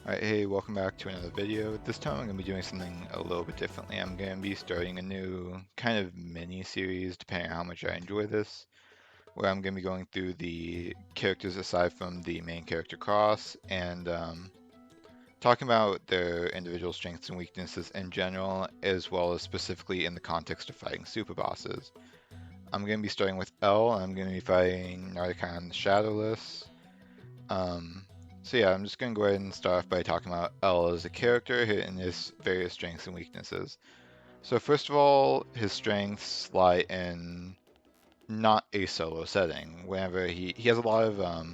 Alright, hey, welcome back to another video. This time I'm going to be doing something a little bit differently. I'm going to be starting a new kind of mini-series, depending on how much I enjoy this, where I'm going to be going through the characters aside from the main character Cross, and talking about their individual strengths and weaknesses in general, as well as specifically in the context of fighting superbosses. I'm going to be starting with L, and I'm going to be fighting Nardacyon the Shadowless. So yeah, I'm just going to go ahead and start off by talking about L as a character and his various strengths and weaknesses. So first of all, his strengths lie in not a solo setting. Whenever he has a lot of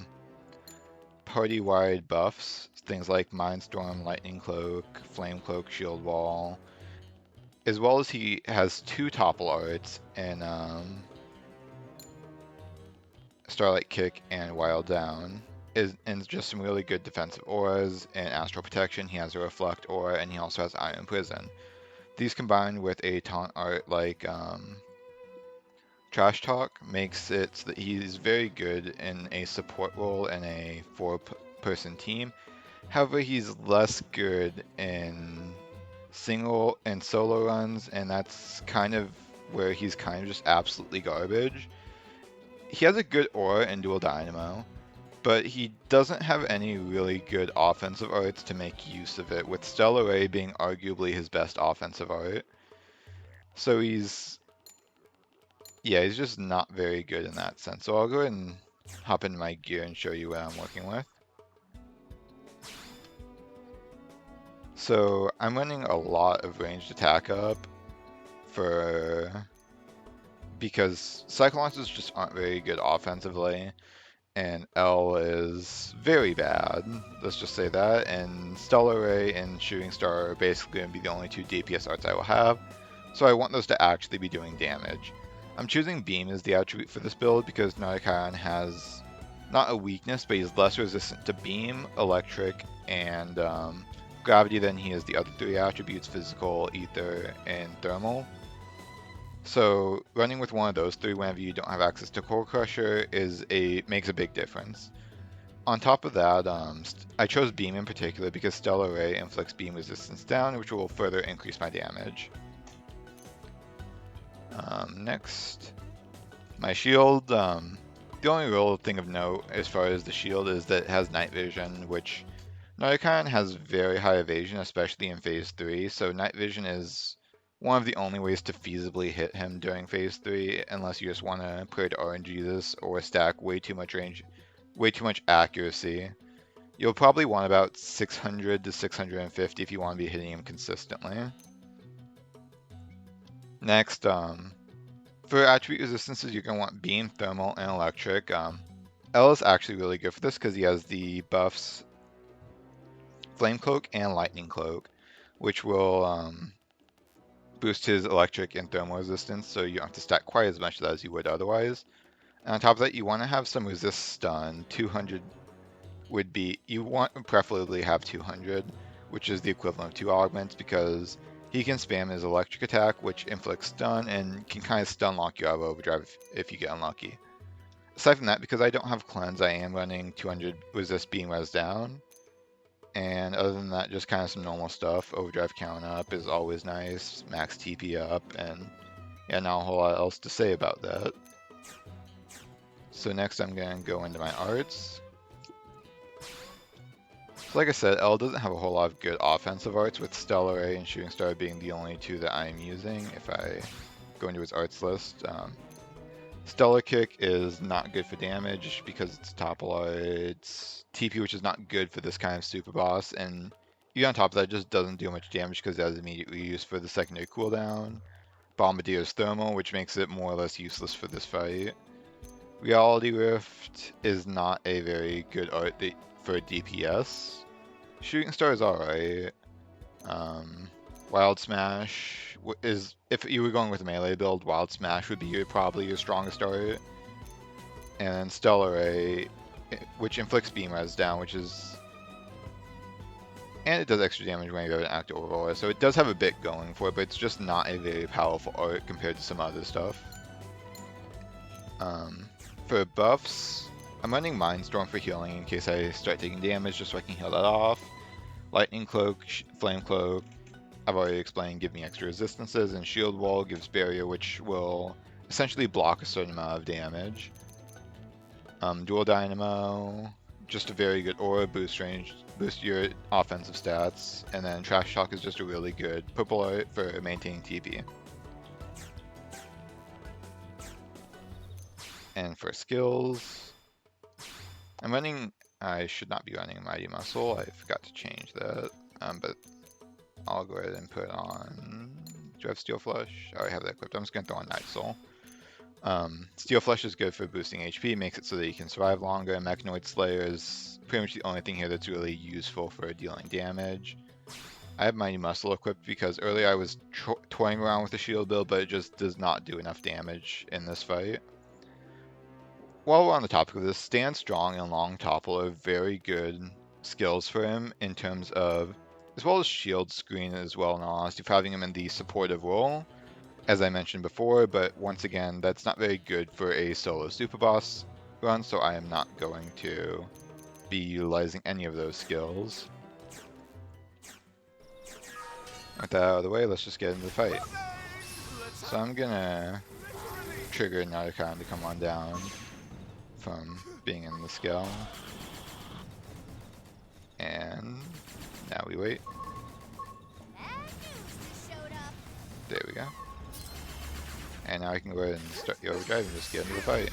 party-wide buffs, things like Mindstorm, Lightning Cloak, Flame Cloak, Shield Wall, as well as he has two topple arts in Starlight Kick and Wild Down. And just some really good defensive auras. In Astral Protection, he has a Reflect aura, and he also has Iron Prison. These combined with a taunt art like Trash Talk makes it so that he's very good in a support role in a four-person team. However, he's less good in single and solo runs, and that's kind of where he's kind of just absolutely garbage. He has a good aura in Dual Dynamo, but he doesn't have any really good offensive arts to make use of it, with Stellar Ray being arguably his best offensive art. So he's just not very good in that sense. So I'll go ahead and hop into my gear and show you what I'm working with. So I'm running a lot of ranged attack up because Cycle Launches just aren't very good offensively. And L is very bad, let's just say that, and Stellar Ray and Shooting Star are basically going to be the only two DPS arts I will have, so I want those to actually be doing damage. I'm choosing Beam as the attribute for this build because Nardacyon has not a weakness, but he's less resistant to Beam, Electric, and Gravity than he is the other three attributes, Physical, Ether, and Thermal. So running with one of those three whenever you don't have access to Core Crusher makes a big difference. On top of that, I chose Beam in particular because Stellar Ray inflicts beam resistance down, which will further increase my damage. Next, my shield. The only real thing of note as far as the shield is that it has night vision, which Nardacyon has very high evasion, especially in Phase 3, so night vision is one of the only ways to feasibly hit him during Phase 3, unless you just want to pray to RNG this or stack way too much range, way too much accuracy. You'll probably want about 600 to 650 if you want to be hitting him consistently. Next, for attribute resistances, you're going to want Beam, Thermal, and Electric. L is actually really good for this because he has the buffs Flame Cloak and Lightning Cloak, which will boost his electric and thermal resistance, so you don't have to stack quite as much of that as you would otherwise. And on top of that, you want to have some resist stun. 200 would be, you want to preferably have 200, which is the equivalent of 2 augments, because he can spam his electric attack, which inflicts stun and can kind of stun lock you out of overdrive if you get unlucky. Aside from that, because I don't have cleanse, I am running 200 resist beam res down. And other than that, just kind of some normal stuff. Overdrive count up is always nice, max TP up, and yeah, not a whole lot else to say about that. So next I'm going to go into my arts. So like I said, L doesn't have a whole lot of good offensive arts, with Stellar Ray and Shooting Star being the only two that I'm using if I go into his arts list. Stellar Kick is not good for damage because it's topple arts. TP, which is not good for this kind of super boss, and even on top of that, it just doesn't do much damage because it has immediate reuse for the secondary cooldown. Bombardier's Thermal, which makes it more or less useless for this fight. Reality Rift is not a very good art for DPS. Shooting Star is alright. Wild Smash is, if you were going with a melee build, Wild Smash would be probably your strongest art. And then Stellar Ray, which inflicts beam res down, and it does extra damage when you have an active overlord, so it does have a bit going for it, but it's just not a very powerful art compared to some other stuff. For buffs, I'm running Mindstorm for healing in case I start taking damage, just so I can heal that off. Lightning Cloak, Flame Cloak, I've already explained, give me extra resistances, and Shield Wall gives Barrier, which will essentially block a certain amount of damage. Dual Dynamo, just a very good aura, boost range, boost your offensive stats, and then Trash Talk is just a really good purple art for maintaining TP. And for skills, I should not be running Mighty Muscle, I forgot to change that, but I'll go ahead and put on, do I have Steel Flush? Oh, I have that equipped. I'm just going to throw on Night Soul. Steel Flush is good for boosting HP, makes it so that you can survive longer, and Mechanoid Slayer is pretty much the only thing here that's really useful for dealing damage. I have Mighty Muscle equipped because earlier I was toying around with the shield build, but it just does not do enough damage in this fight. While we're on the topic of this, Stand Strong and Long Topple are very good skills for him in terms of, as well as Shield Screen as well, in all honesty, for having him in the supportive role, as I mentioned before, but once again, that's not very good for a solo super boss run, so I am not going to be utilizing any of those skills. With that out of the way, let's just get into the fight. So I'm gonna trigger Nardacyon to come on down from being in the skill. And now we wait. There we go. And now I can go ahead and start the overdrive and just get into the fight.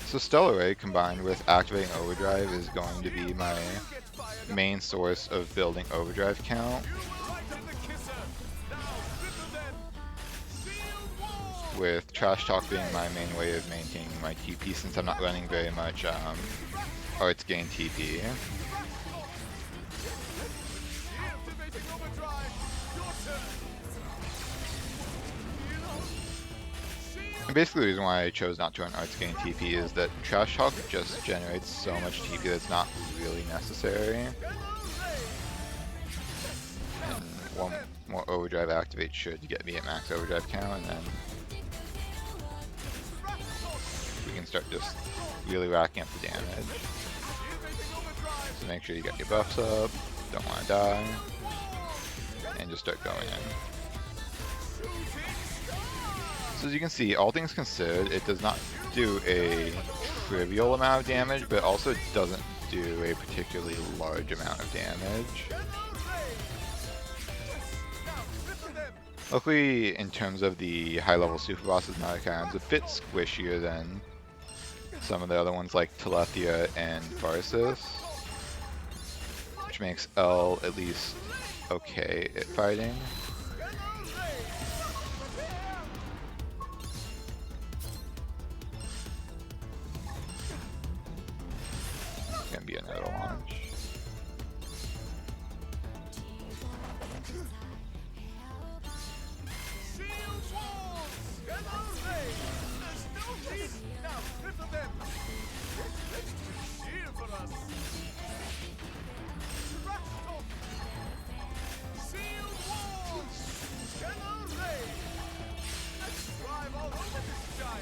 So Stellar Ray combined with activating overdrive is going to be my main source of building overdrive count, with Trash Talk being my main way of maintaining my TP since I'm not running very much Arts Gain TP. And basically the reason why I chose not to run Arts Gain TP is that Trash Talk just generates so much TP that's not really necessary. And one more overdrive activate should get me at max overdrive count, and then we can start just really racking up the damage. So make sure you get your buffs up, don't want to die, and just start going in. So as you can see, all things considered, it does not do a trivial amount of damage, but also doesn't do a particularly large amount of damage. Luckily, in terms of the high-level super bosses, Nardacyon's a bit squishier than some of the other ones like Telethia and Varsis, which makes L at least okay at fighting. It's gonna be another launch.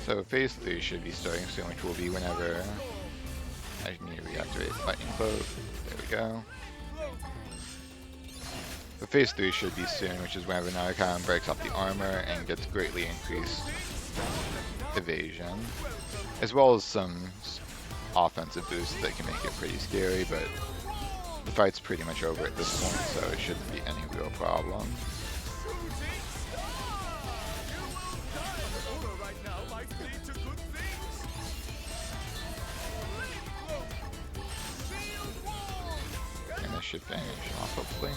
So phase 3 should be starting soon, which will be whenever I need to reactivate Lightning Cloak. There we go. So phase 3 should be soon, which is whenever Nardacyon breaks off the armor and gets greatly increased evasion, as well as some offensive boosts that can make it pretty scary, but the fight's pretty much over at this point, so it shouldn't be any real problem. And this should finish off, hopefully.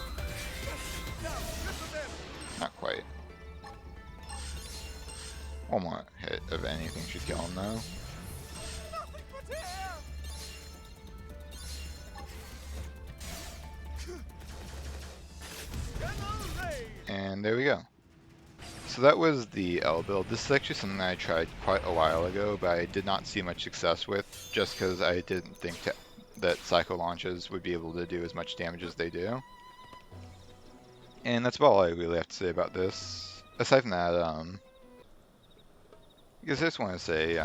Not quite. One more hit of anything should kill him though. And there we go. So that was the L build. This is actually something that I tried quite a while ago, but I did not see much success with, just because I didn't think that Psycho launches would be able to do as much damage as they do. And that's about all I really have to say about this. Aside from that, I guess I just want to say,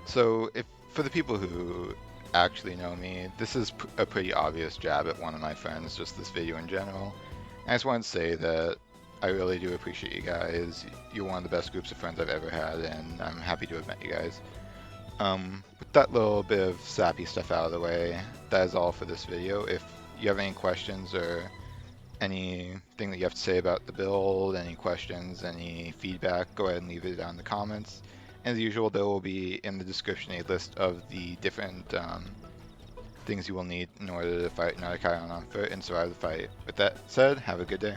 so if for the people who actually know me, this is a pretty obvious jab at one of my friends, just this video in general. And I just wanted to say that I really do appreciate you guys. You're one of the best groups of friends I've ever had, and I'm happy to have met you guys. With that little bit of sappy stuff out of the way, that is all for this video. If you have any questions or anything that you have to say about the build, any questions, any feedback, go ahead and leave it down in the comments. And as usual, there will be in the description a list of the different things you will need in order to fight Nardacyon on foot and survive the fight. With that said, have a good day.